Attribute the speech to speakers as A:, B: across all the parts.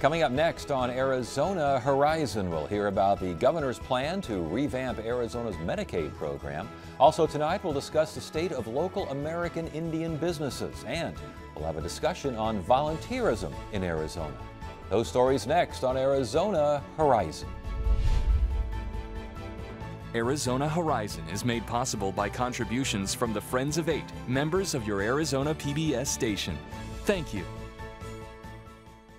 A: Coming up next on Arizona Horizon, we'll hear about the governor's plan to revamp Arizona's Medicaid program. Also tonight, we'll discuss the state of local American Indian businesses, and we'll have a discussion on volunteerism in Arizona. Those stories next on Arizona Horizon.
B: Arizona Horizon is made possible by contributions from the Friends of 8, members of your Arizona PBS station. Thank you.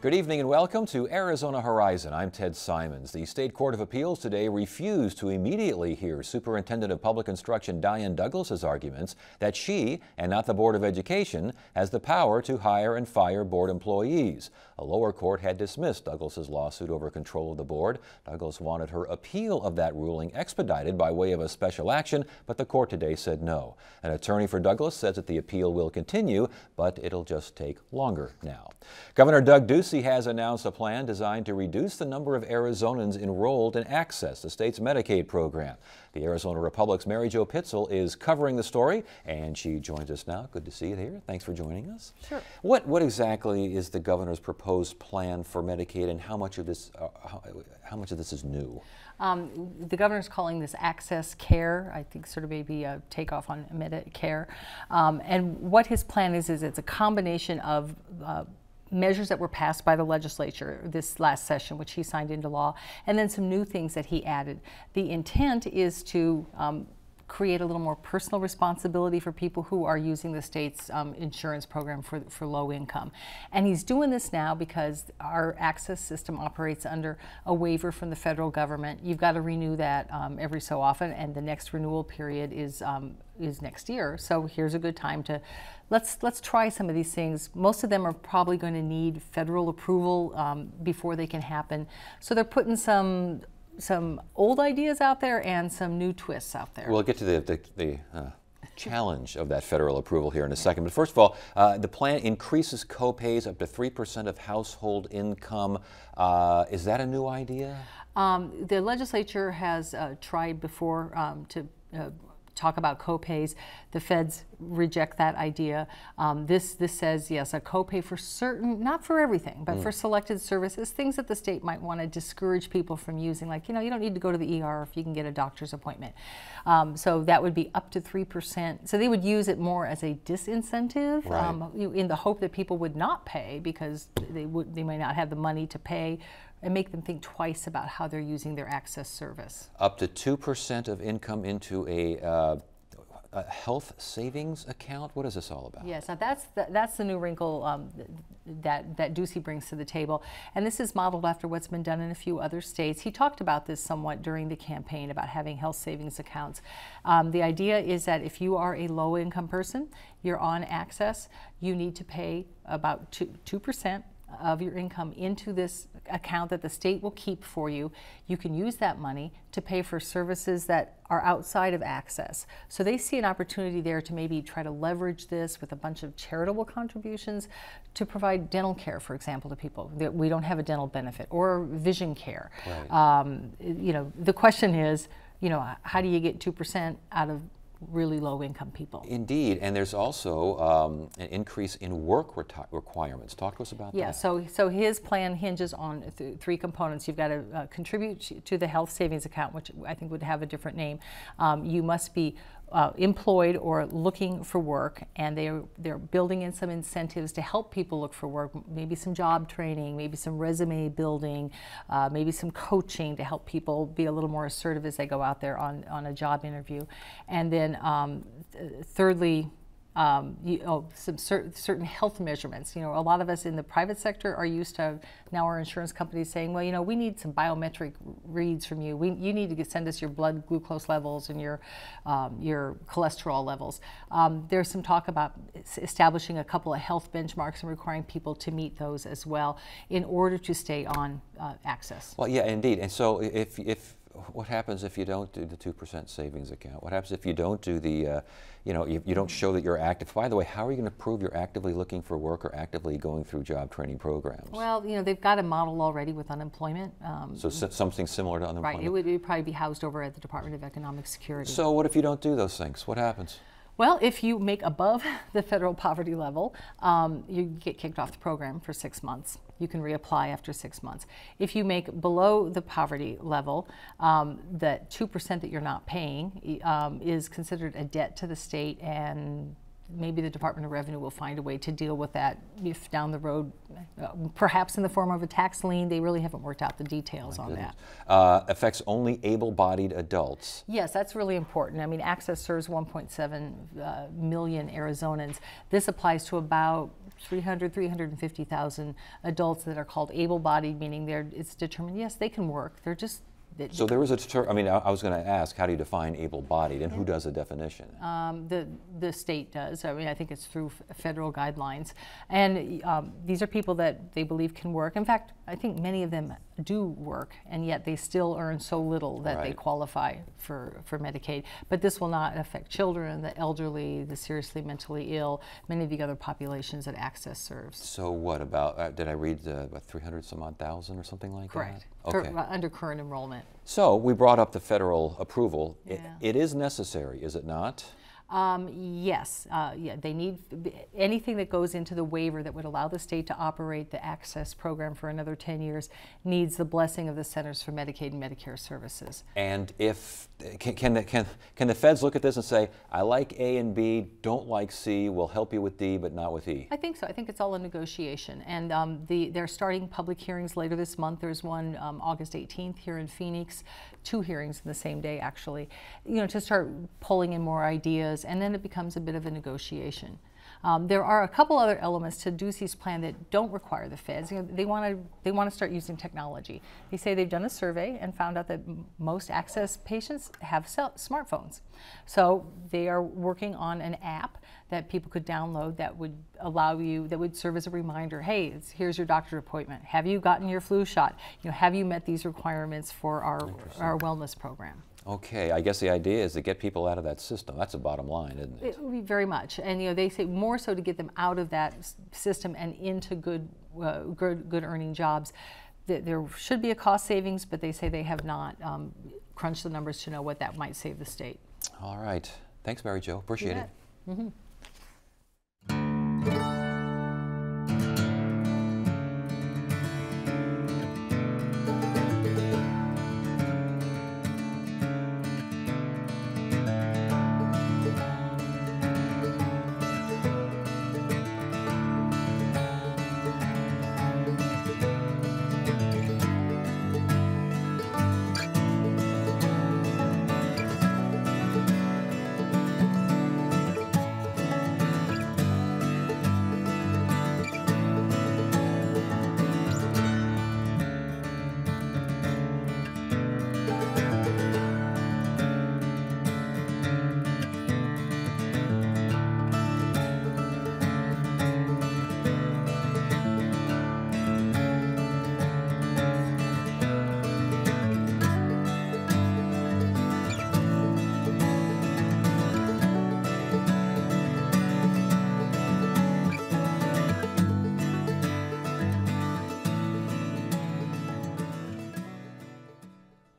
A: Good evening and welcome to Arizona Horizon. I'm Ted Simons. The State Court of Appeals today refused to immediately hear Superintendent of Public Instruction Diane Douglas's arguments that she, and not the Board of Education, has the power to hire and fire board employees. A lower court had dismissed Douglas's lawsuit over control of the board. Douglas wanted her appeal of that ruling expedited by way of a special action, but the court today said no. An attorney for Douglas says that the appeal will continue, but it'll just take longer now. Governor Doug Ducey has announced a plan designed to reduce the number of Arizonans enrolled in Access, the state's Medicaid program. The Arizona Republic's Mary Jo Pitzel is covering the story, and she joins us now. Good to see you here. Thanks for joining us.
C: Sure.
A: What exactly is the governor's proposed plan for Medicaid, and how much of this is new?
C: The governor's calling this Access Care, I think sort of maybe a takeoff on Medicare. And what his plan is it's a combination of measures that were passed by the legislature this last session, which he signed into law, and then some new things that he added. The intent is to create a little more personal responsibility for people who are using the state's insurance program for low income. And he's doing this now because our access system operates under a waiver from the federal government. You've got to renew that every so often, and the next renewal period is next year. So here's a good time to let's try some of these things. Most of them are probably going to need federal approval before they can happen. So they're putting some old ideas out there and some new twists out there.
A: We'll get to the challenge of that federal approval here in a second. But first of all, the plan increases co-pays up to 3% of household income. Is that a new idea?
C: The legislature has tried before to talk about co-pays. The feds reject that idea. This says, yes, a co-pay for certain, not for everything, but for selected services, things that the state might want to discourage people from using, like, you don't need to go to the ER if you can get a doctor's appointment. So that would be up to 3%. So they would use it more as a disincentive, right, in the hope that people would not pay because they might not have the money to pay, and make them think twice about how they're using their access service. Up
A: to 2% of income into a health savings account? What is this all about?
C: Yes, now that's the new wrinkle that Ducey brings to the table. And this is modeled after what's been done in a few other states. He talked about this somewhat during the campaign about having health savings accounts. The idea is that if you are a low-income person, you're on Access, you need to pay about 2% of your income into this account that the state will keep for you. You can use that money to pay for services that are outside of Access. So they see an opportunity there to maybe try to leverage this with a bunch of charitable contributions to provide dental care, for example, to people that we don't have a dental benefit, or vision care. Right. The question is, how do you get 2% out of really low-income people?
A: Indeed, and there's also an increase in work requirements. Talk to us about that.
C: Yeah, so his plan hinges on three components. You've got to contribute to the health savings account, which I think would have a different name. You must be employed or looking for work, and they're building in some incentives to help people look for work, maybe some job training, maybe some resume building, maybe some coaching to help people be a little more assertive as they go out there on a job interview. And then thirdly, some certain health measurements. A lot of us in the private sector are used to now our insurance companies saying, well, we need some biometric reads from you. You need to send us your blood glucose levels and your cholesterol levels. There's some talk about establishing a couple of health benchmarks and requiring people to meet those as well in order to stay on Access.
A: Well, yeah, indeed. And so what happens if you don't do the 2% savings account? What happens if you don't do the, you don't show that you're active? By the way, how are you going to prove you're actively looking for work or actively going through job training programs?
C: Well, they've got a model already with unemployment.
A: So something similar to unemployment?
C: Right, it would probably be housed over at the Department of Economic Security.
A: So what if you don't do those things? What happens?
C: Well, if you make above the federal poverty level, you get kicked off the program for 6 months. You can reapply after 6 months. If you make below the poverty level, that 2% that you're not paying is considered a debt to the state, and maybe the Department of Revenue will find a way to deal with that if down the road, perhaps in the form of a tax lien. They really haven't worked out the details on that.
A: Affects only able-bodied adults.
C: Yes, that's really important. I mean, Access serves 1.7 million Arizonans. This applies to about 350,000 adults that are called able-bodied, meaning it's determined, yes, they can work. They're just
A: So there was I mean, I was going to ask, how do you define able-bodied, and who does the definition?
C: The state does. I mean, I think it's through federal guidelines. And these are people that they believe can work. In fact, I think many of them do work, and yet they still earn so little that they qualify for Medicaid. But this will not affect children, the elderly, the seriously mentally ill, many of the other populations that Access serves.
A: So what about, did I read about 300 some odd thousand or something like
C: Correct.
A: that? Correct.
C: Okay. Under current enrollment.
A: So we brought up the federal approval.
C: Yeah.
A: It is necessary, is it not?
C: Yes, yeah, they need anything that goes into the waiver that would allow the state to operate the Access program for another 10 years needs the blessing of the Centers for Medicaid and Medicare Services.
A: And if can the feds look at this and say, I like A and B, don't like C, we'll help you with D, but not with E?
C: I think so. I think it's all a negotiation, and they're starting public hearings later this month. There's one August 18th here in Phoenix, 2 hearings in the same day actually, to start pulling in more ideas. And then it becomes a bit of a negotiation. There are a couple other elements to Ducey's plan that don't require the feds. They want to start using technology. They say they've done a survey and found out that most Access patients have smartphones. So they are working on an app that people could download that would allow you, that would serve as a reminder, hey, here's your doctor appointment. Have you gotten your flu shot? Have you met these requirements for our wellness program?
A: Okay, I guess the idea is to get people out of that system. That's the bottom line, isn't it?
C: It would be very much, and they say more so to get them out of that system and into good earning jobs. There should be a cost savings, but they say they have not crunched the numbers to know what that might save the state.
A: All right, thanks, Mary Jo. Appreciate it.
C: Mm-hmm.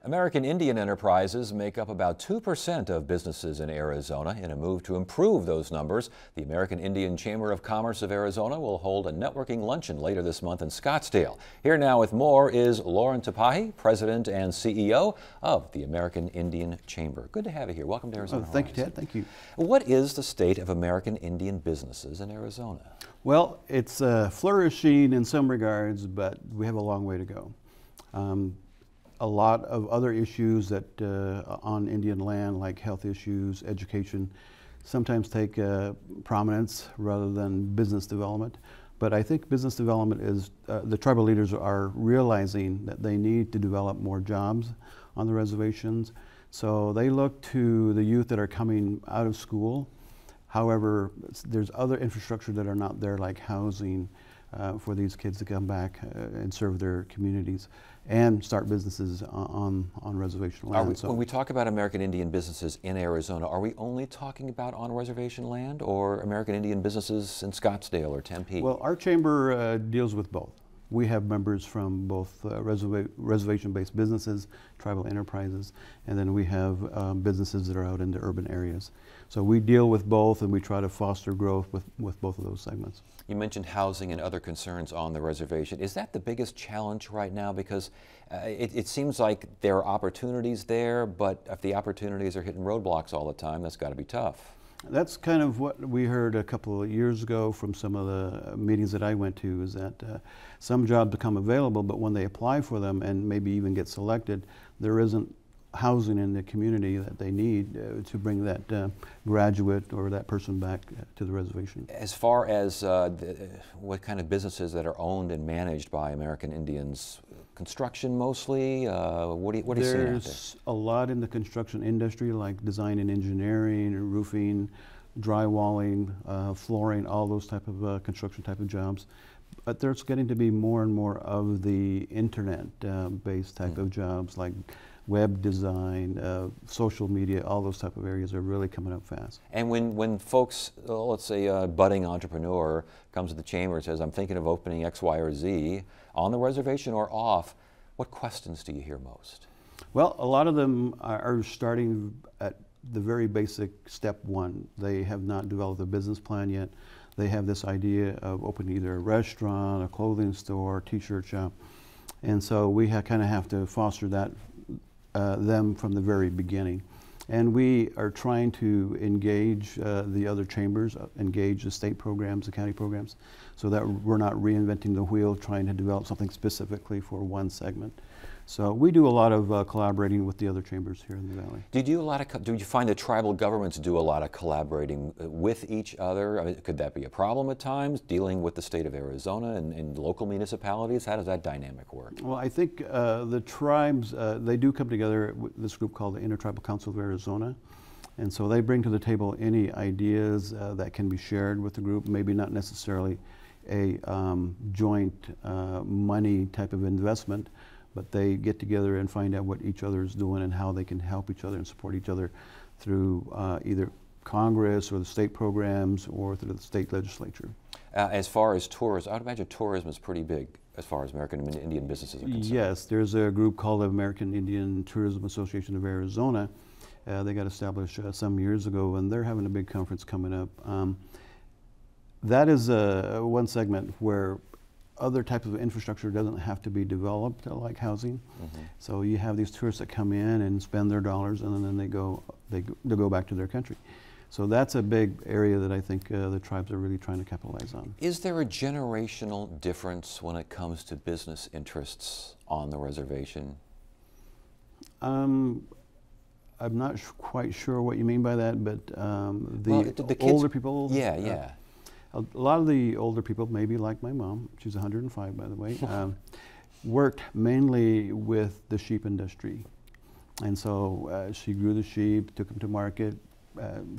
A: American Indian enterprises make up about 2% of businesses in Arizona. In a move to improve those numbers, the American Indian Chamber of Commerce of Arizona will hold a networking luncheon later this month in Scottsdale. Here now with more is Lauren Tapahi, President and CEO of the American Indian Chamber. Good to have you here. Welcome to Arizona.
D: Thank you, Ted. Thank you.
A: What is the state of American Indian businesses in Arizona?
D: Well, it's flourishing in some regards, but we have a long way to go. A lot of other issues that on Indian land, like health issues, education, sometimes take prominence rather than business development. But I think business development is, the tribal leaders are realizing that they need to develop more jobs on the reservations. So they look to the youth that are coming out of school. However, there's other infrastructure that are not there, like housing, for these kids to come back and serve their communities and start businesses on reservation land.
A: When we talk about American Indian businesses in Arizona, are we only talking about on reservation land or American Indian businesses in Scottsdale or Tempe?
D: Well, our chamber deals with both. We have members from both reservation-based businesses, tribal enterprises, and then we have businesses that are out in the urban areas. So we deal with both, and we try to foster growth with both of those segments.
A: You mentioned housing and other concerns on the reservation. Is that the biggest challenge right now? Because it seems like there are opportunities there, but if the opportunities are hitting roadblocks all the time, that's got to be tough.
D: That's kind of what we heard a couple of years ago from some of the meetings that I went to, is that some jobs become available, but when they apply for them and maybe even get selected, there isn't housing in the community that they need to bring that graduate or that person back to the reservation.
A: As far as what kind of businesses that are owned and managed by American Indians, construction mostly, what do you see out there?
D: There's a lot in the construction industry, like design and engineering, roofing, drywalling, flooring, all those type of construction type of jobs. But there's getting to be more and more of the internet-based type of jobs, like web design, social media, all those type of areas are really coming up fast.
A: And when folks, let's say a budding entrepreneur comes to the chamber and says, I'm thinking of opening X, Y, or Z, on the reservation or off, what questions do you hear most?
D: Well, a lot of them are starting at the very basic step one. They have not developed a business plan yet. They have this idea of opening either a restaurant, a clothing store, t-shirt shop. And so we kind of have to foster that them from the very beginning. And we are trying to engage the other chambers, engage the state programs, the county programs, so that we're not reinventing the wheel trying to develop something specifically for one segment. So we do a lot of collaborating with the other chambers here in the Valley.
A: Do you find that tribal governments do a lot of collaborating with each other? I mean, could that be a problem at times, dealing with the state of Arizona and local municipalities? How does that dynamic work?
D: Well, I think the tribes, they do come together with this group called the Intertribal Council of Arizona. And so they bring to the table any ideas that can be shared with the group, maybe not necessarily a joint money type of investment, but they get together and find out what each other is doing and how they can help each other and support each other through either Congress or the state programs or through the state legislature.
A: As far as tourism, I would imagine tourism is pretty big as far as American Indian businesses are concerned.
D: Yes, there's a group called the American Indian Tourism Association of Arizona. They got established some years ago, and they're having a big conference coming up. That is one segment where other types of infrastructure doesn't have to be developed, like housing. So you have these tourists that come in and spend their dollars, and then they go back to their country. So that's a big area that I think the tribes are really trying to capitalize on.
A: Is there a generational difference when it comes to business interests on the reservation?
D: I'm not quite sure what you mean by that, but the
A: kids,
D: older people.
A: Yeah.
D: A lot of the older people, maybe like my mom, she's 105 by the way, worked mainly with the sheep industry. And so she grew the sheep, took them to market,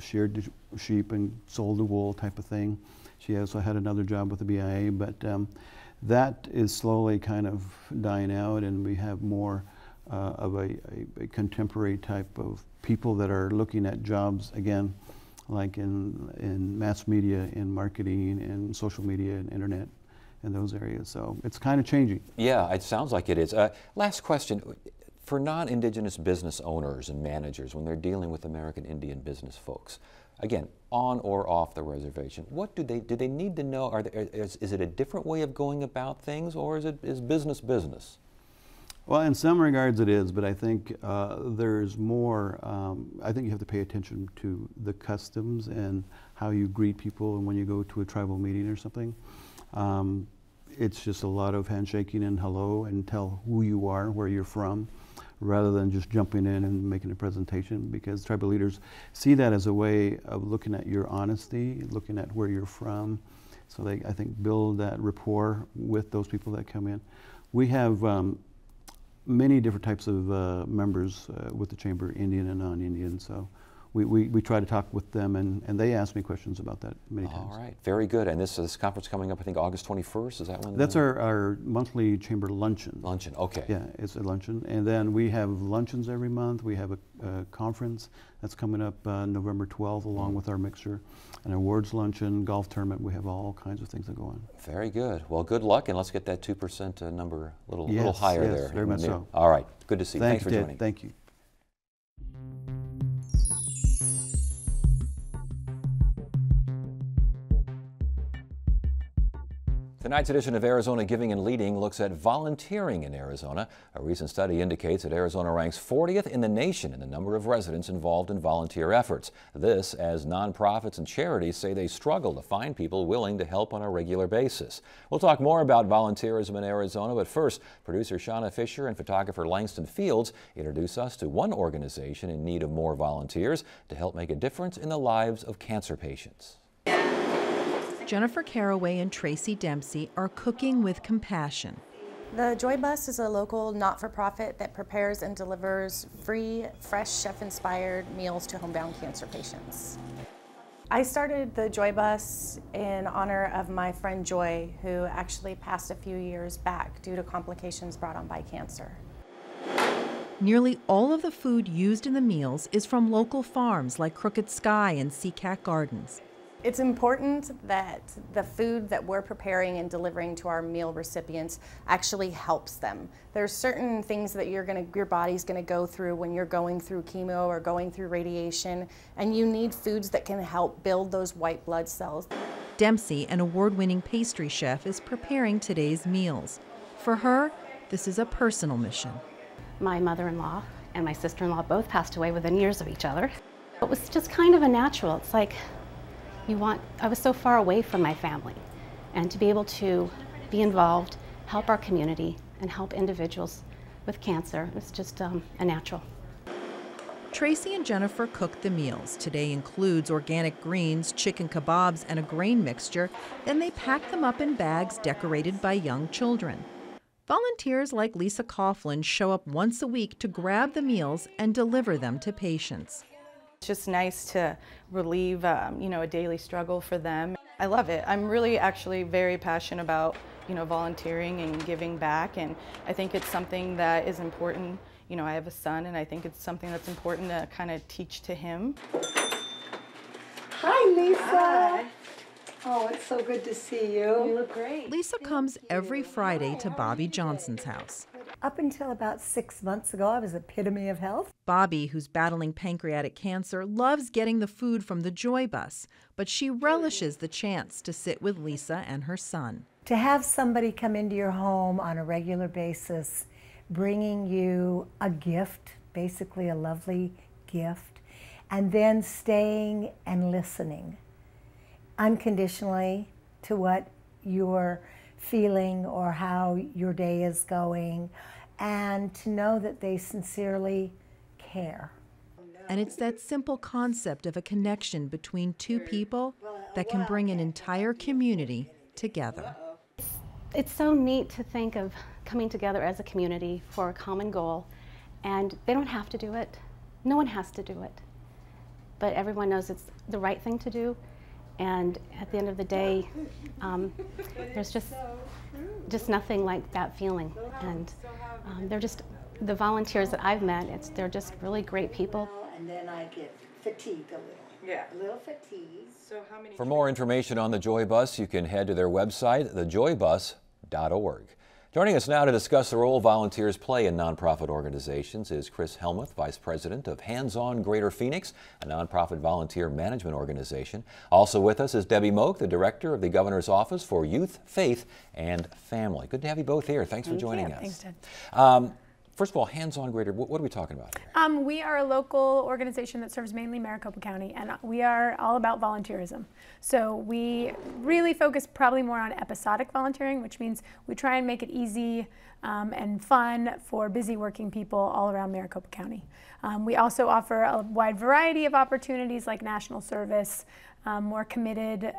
D: sheared the sheep and sold the wool type of thing. She also had another job with the BIA, but that is slowly kind of dying out, and we have more of a contemporary type of people that are looking at jobs again, like in mass media, in marketing, in social media, and internet, and those areas. So it's kind of changing.
A: Yeah, it sounds like it is. Last question. For non-Indigenous business owners and managers, when they're dealing with American Indian business folks, again, on or off the reservation, what do they need to know? Is it a different way of going about things, or is business business?
D: Well, in some regards it is, but I think there's more, I think you have to pay attention to the customs and how you greet people, and when you go to a tribal meeting or something. It's just a lot of handshaking and hello and tell who you are, where you're from, rather than just jumping in and making a presentation, because tribal leaders see that as a way of looking at your honesty, looking at where you're from. So they, I think, build that rapport with those people that come in. We have many different types of members with the chamber, Indian and non-Indian. So we try to talk with them, and they ask me questions about that many times.
A: All right, very good. And this conference coming up, I think August 21st, is that when?
D: That's our monthly chamber luncheon.
A: Luncheon, okay.
D: Yeah, it's a luncheon. And then we have luncheons every month. We have a conference that's coming up November 12th, along with our mixer, an awards luncheon, golf tournament. We have all kinds of things that go on.
A: Very good. Well, good luck, and let's get that 2% number a little
D: Yes,
A: higher
D: yes,
A: there.
D: very much so.
A: All right, good to see you.
D: Thanks
A: for
D: Ted.
A: joining.
D: Thank you.
A: Tonight's edition of Arizona Giving and Leading looks at volunteering in Arizona. A recent study indicates that Arizona ranks 40th in the nation in the number of residents involved in volunteer efforts. This as nonprofits and charities say they struggle to find people willing to help on a regular basis. We'll talk more about volunteerism in Arizona, but first, producer Shauna Fisher and photographer Langston Fields introduce us to one organization in need of more volunteers to help make a difference in the lives of cancer patients.
E: Jennifer Caraway and Tracy Dempsey are cooking with compassion.
F: The Joy Bus is a local not-for-profit that prepares and delivers free, fresh, chef-inspired meals to homebound cancer patients. I started the Joy Bus in honor of my friend Joy, who actually passed a few years back due to complications brought on by cancer.
E: Nearly all of the food used in the meals is from local farms like Crooked Sky and Seacat Gardens.
F: It's important that the food that we're preparing and delivering to our meal recipients actually helps them. There's certain things that your body's going to go through when you're going through chemo or going through radiation, and you need foods that can help build those white blood cells.
E: Dempsey, an award-winning pastry chef, is preparing today's meals. For her, this is a personal mission.
G: My mother-in-law and my sister-in-law both passed away within years of each other. It was just kind of a natural. It's like, I was so far away from my family, and to be able to be involved, help our community, and help individuals with cancer was just a natural.
E: Tracy and Jennifer cook the meals. Today includes organic greens, chicken kebabs, and a grain mixture. Then they pack them up in bags decorated by young children. Volunteers like Lisa Coughlin show up once a week to grab the meals and deliver them to patients.
H: It's just nice to relieve, a daily struggle for them. I love it. I'm really actually very passionate about, volunteering and giving back, and I think it's something that is important. I have a son, and I think it's something that's important to kind of teach to him.
I: Hi, Lisa. Hi. Oh, it's so good to see you.
H: You look great.
E: Lisa comes every Friday to Bobby Johnson's house.
I: Up until about 6 months ago, I was the epitome of health.
E: Bobby, who's battling pancreatic cancer, loves getting the food from the Joy Bus, but she relishes the chance to sit with Lisa and her son.
I: To have somebody come into your home on a regular basis, bringing you a gift, basically a lovely gift, and then staying and listening unconditionally to what you're feeling or how your day is going, and to know that they sincerely care.
E: And it's that simple concept of a connection between two people that can bring an entire community together.
G: It's so neat to think of coming together as a community for a common goal, and they don't have to do it. No one has to do it. But everyone knows it's the right thing to do, and at the end of the day, there's just nothing like that feeling. And they're just, the volunteers that I've met, they're just really great people.
I: And then I get fatigued a little.
H: Yeah.
I: A little fatigued.
H: So how many?
A: For more information on the Joy Bus, you can head to their website, thejoybus.org. Joining us now to discuss the role volunteers play in nonprofit organizations is Chris Helmuth, Vice President of Hands On Greater Phoenix, a nonprofit volunteer management organization. Also with us is Debbie Moak, the Director of the Governor's Office for Youth, Faith, and Family. Good to have you both here. Thanks for joining us.
J: Thanks, Ted.
A: First of all, Hands On Greater, what are we talking about here?
J: We are a local organization that serves mainly Maricopa County, and we are all about volunteerism. So we really focus probably more on episodic volunteering, which means we try and make it easy and fun for busy working people all around Maricopa County. We also offer a wide variety of opportunities like national service, more committed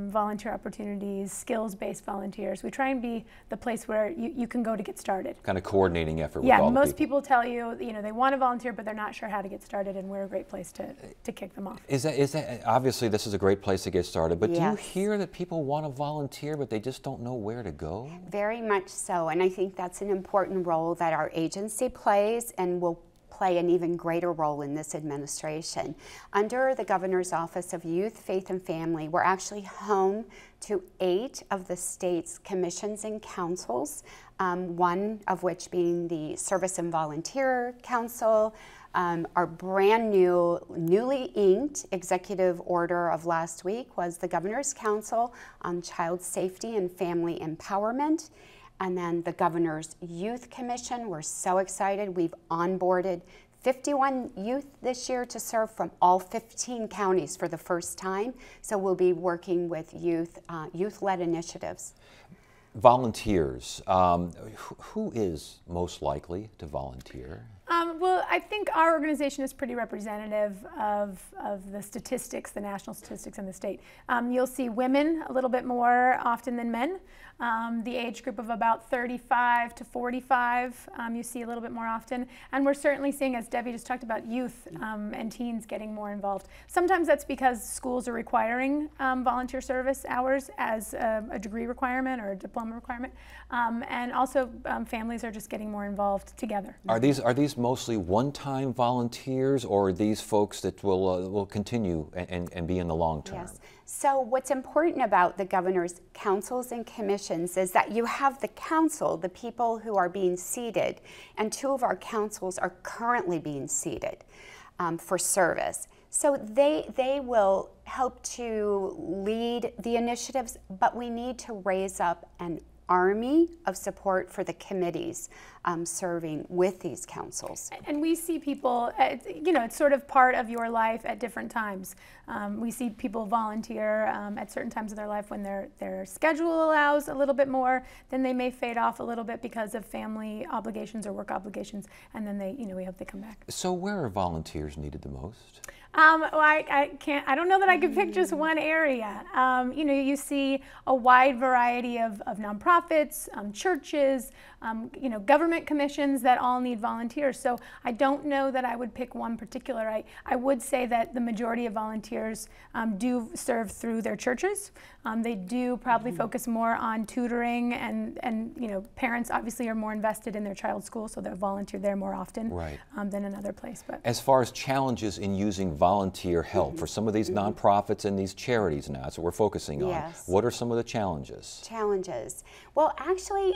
J: volunteer opportunities, skills-based volunteers. We try and be the place where you can go to get started.
A: Kind of coordinating effort with
J: yeah,
A: all the
J: most people tell you, they want to volunteer, but they're not sure how to get started, and we're a great place to kick them off.
A: Is that obviously this is a great place to get started, but
K: Yes.
A: do you hear that people want to volunteer, but they just don't know where to go?
K: Very much so, and I think that's an important role that our agency plays and will play an even greater role in this administration. Under the Governor's Office of Youth, Faith, and Family, we're actually home to 8 of the state's commissions and councils, one of which being the Service and Volunteer Council. Our brand new, newly inked executive order of last week was the Governor's Council on Child Safety and Family Empowerment. And then the Governor's Youth Commission. We're so excited. We've onboarded 51 youth this year to serve from all 15 counties for the first time. So we'll be working with youth-led initiatives.
A: Volunteers, who is most likely to volunteer?
J: Well, I think our organization is pretty representative of the statistics, the national statistics in the state. You'll see women a little bit more often than men. The age group of about 35 to 45, you see a little bit more often. And we're certainly seeing, as Debbie just talked about, youth and teens getting more involved. Sometimes that's because schools are requiring volunteer service hours as a degree requirement or a diploma requirement. And also families are just getting more involved together.
A: Are these mostly one-time volunteers, or are these folks that will continue and be in the long term?
K: Yes. So what's important about the governor's councils and commissions is that you have the council, the people who are being seated, and 2 of our councils are currently being seated for service. So they will help to lead the initiatives, but we need to raise up an army of support for the committees serving with these councils.
J: And we see people, it's sort of part of your life at different times. We see people volunteer at certain times of their life when their schedule allows a little bit more, then they may fade off a little bit because of family obligations or work obligations, and then we hope they come back.
A: So where are volunteers needed the most?
J: Well, I don't know that I could pick just one area. You see a wide variety of nonprofits, churches, government commissions that all need volunteers. So I don't know that I would pick one particular. I would say that the majority of volunteers do serve through their churches. They do probably focus more on tutoring, and parents obviously are more invested in their child's school, so they'll volunteer there more often than another place. But
A: as far as challenges in using volunteer help for some of these nonprofits and these charities now, that's what we're focusing on. What are some of the challenges?
K: Challenges. Well, actually,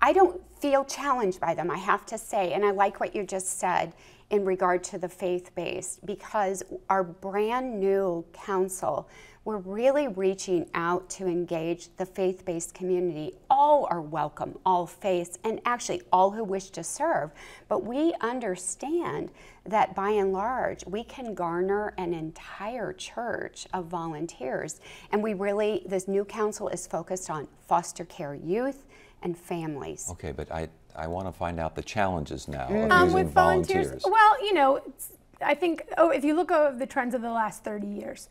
K: I don't feel challenged by them, I have to say, and I like what you just said in regard to the faith-based, because our brand new council, we're really reaching out to engage the faith-based community. All are welcome, all faiths, and actually all who wish to serve. But we understand that by and large, we can garner an entire church of volunteers. And this new council is focused on foster care youth and families.
A: Okay, but I want to find out the challenges now of using
J: with volunteers. Well, I think, if you look at the trends of the last 30 years,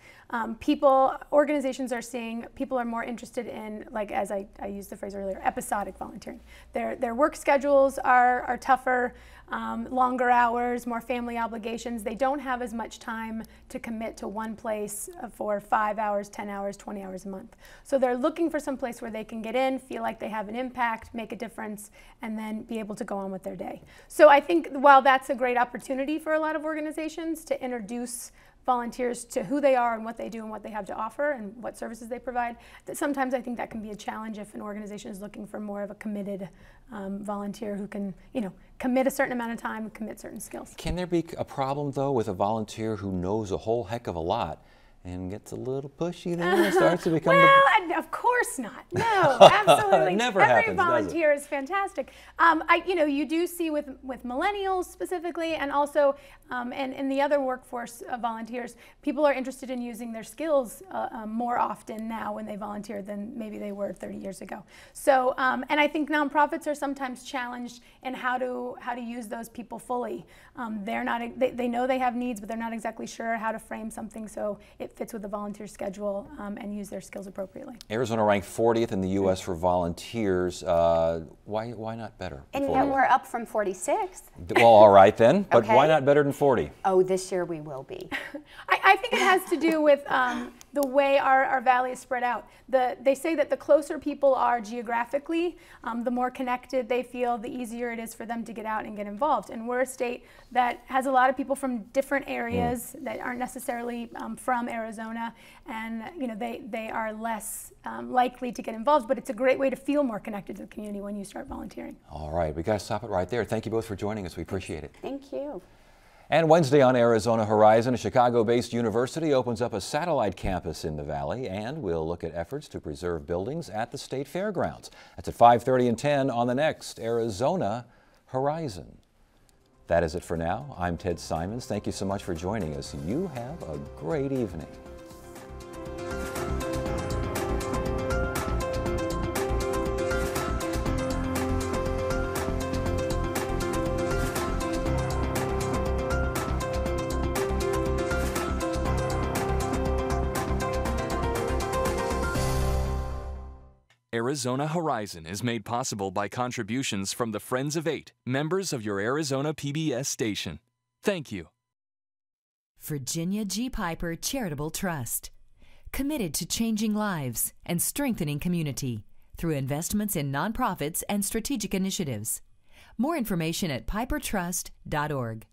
J: organizations are seeing people are more interested in, like, as I used the phrase earlier, episodic volunteering. Their work schedules are tougher, longer hours, more family obligations. They don't have as much time to commit to one place for 5 hours, 10 hours, 20 hours a month. So they're looking for some place where they can get in, feel like they have an impact, make a difference, and then be able to go on with their day. So I think while that's a great opportunity for a lot of organizations to introduce volunteers to who they are and what they do and what they have to offer and what services they provide, that sometimes I think that can be a challenge if an organization is looking for more of a committed volunteer who can, commit a certain amount of time and commit certain skills.
A: Can there be a problem, though, with a volunteer who knows a whole heck of a lot and gets a little pushy there and starts to become
J: of course not. No, absolutely.
A: Never
J: Every
A: happens,
J: volunteer is fantastic. You do see with millennials specifically, and also in the other workforce of volunteers, people are interested in using their skills more often now when they volunteer than maybe they were 30 years ago. So, and I think nonprofits are sometimes challenged in how to use those people fully. They know they have needs, but they're not exactly sure how to frame something so it fits with the volunteer schedule and use their skills appropriately.
A: Arizona ranked 40th in the U.S. for volunteers. Why not better?
K: And we're up from 46th.
A: Well, all right then, but
K: Okay.
A: why not better than 40?
K: Oh, this year we will be.
J: I think it has to do with the way our valley is spread out. They say that the closer people are geographically, the more connected they feel, the easier it is for them to get out and get involved. And we're a state that has a lot of people from different areas that aren't necessarily from Arizona, and they are less likely to get involved, but it's a great way to feel more connected to the community when you start volunteering.
A: All right, we got to stop it right there. Thank you both for joining us. We appreciate it.
K: Thank you.
A: And Wednesday on Arizona Horizon, a Chicago-based university opens up a satellite campus in the valley, and we'll look at efforts to preserve buildings at the state fairgrounds. That's at 5:30 and 10 on the next Arizona Horizon. That is it for now. I'm Ted Simons. Thank you so much for joining us. You have a great evening.
B: Arizona Horizon is made possible by contributions from the Friends of Eight, members of your Arizona PBS station. Thank you.
L: Virginia G. Piper Charitable Trust. Committed to changing lives and strengthening community through investments in nonprofits and strategic initiatives. More information at pipertrust.org.